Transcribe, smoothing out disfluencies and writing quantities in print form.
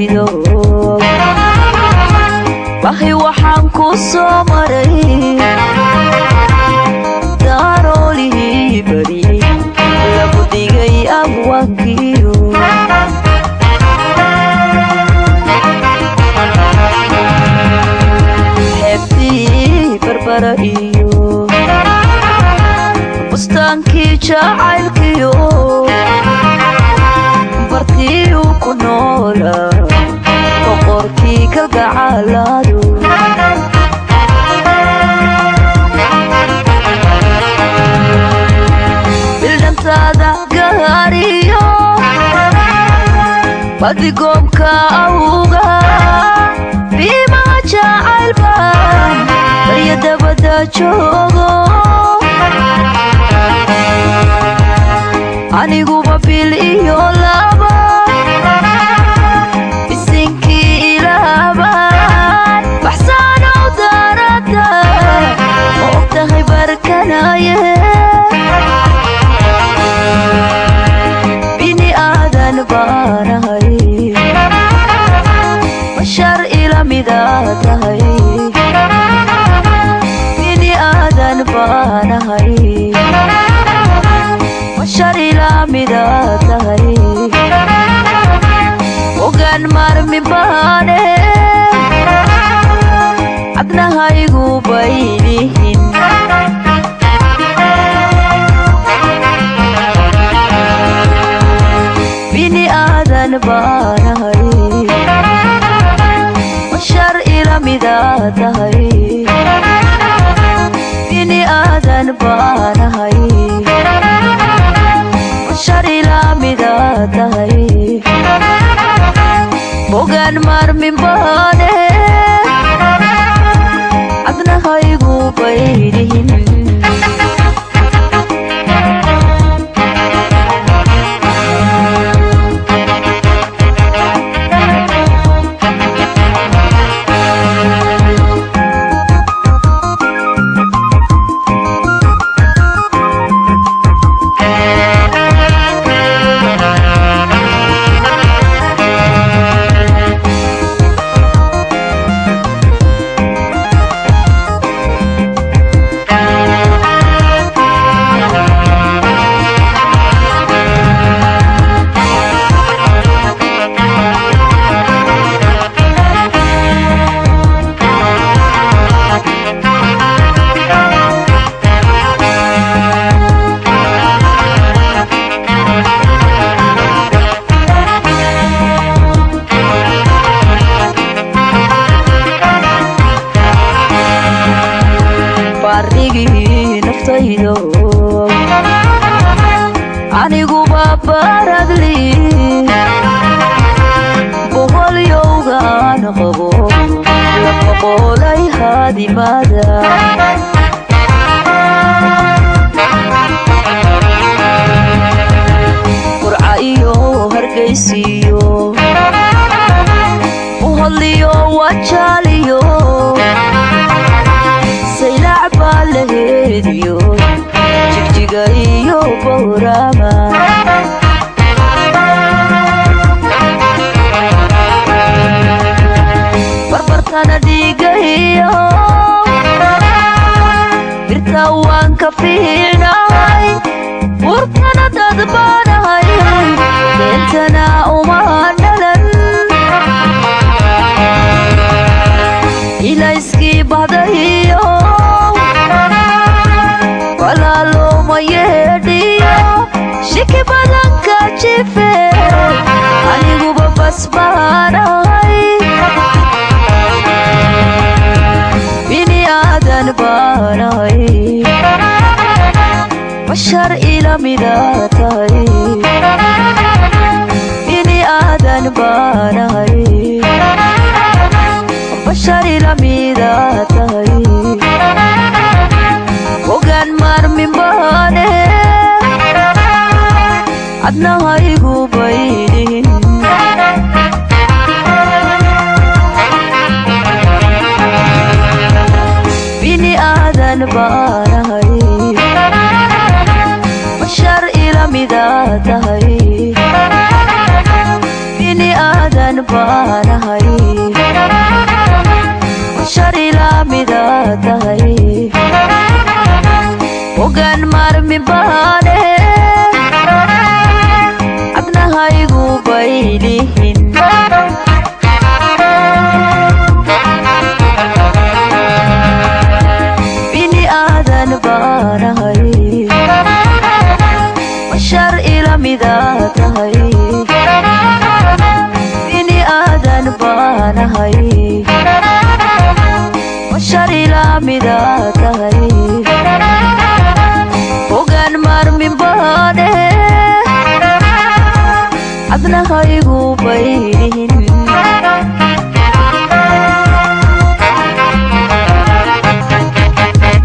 naftaydo bahi waxaan ku soo maray daaroolihii bari lagu dhigay abwaankiyo xeebtii barbara iyo bustaankii jacaylkiyo bartii ku noolaa boqorkii kalgacalaadu bildhantaada gaariyo badigoomka awga biimaa jacaylbaan barya dabada joogo aniguba bil iyo laba bisinkii ilaabaan baxsaanow daarada ma ogtahay barkanaye bini aadan baanahay bashar ila midaa tahay bini aadan baanahay bashar ila midaa tahay ogaan marmi baane cabnahaygu baylihin bini aadan baanahay bashar ila midaa tahay bini aadan baanahay bashar ila midaa tahay ogaan marmi baane cabnahaygu baylihin barigii naftaydo aniguba baradli boqolyowgaan qabo la boqolay haadimada qurca iyo hargaysiyo uhadliyo wajaaliyo saylac baa la heediyo jigjiga iyo bowrama barbartana dhiiga iyo birta waan ka fiicnahay burtana dad baanahay beentana uma dhalan ilayskii bahdahiyo walaaloma yeedhiyo shiki badanka jife aniguba basbaanahay bini aadan baanahay bashar ila midaa tahay bini aadan baanahay bashar ila midaa tahay ogaan marmi baane cabnahaygu baylihin bini aadan baanahay bashar ila midaa tahay bini aadan aadan baanahay bashar ila mida tahay ogaan maarmi baane adnahaygu baylihin bini aadan baanahay bashar ila mida tahay bini aadan baanahay bashar ila mida tahay ogaan maarmi baane adnahaygu baylihin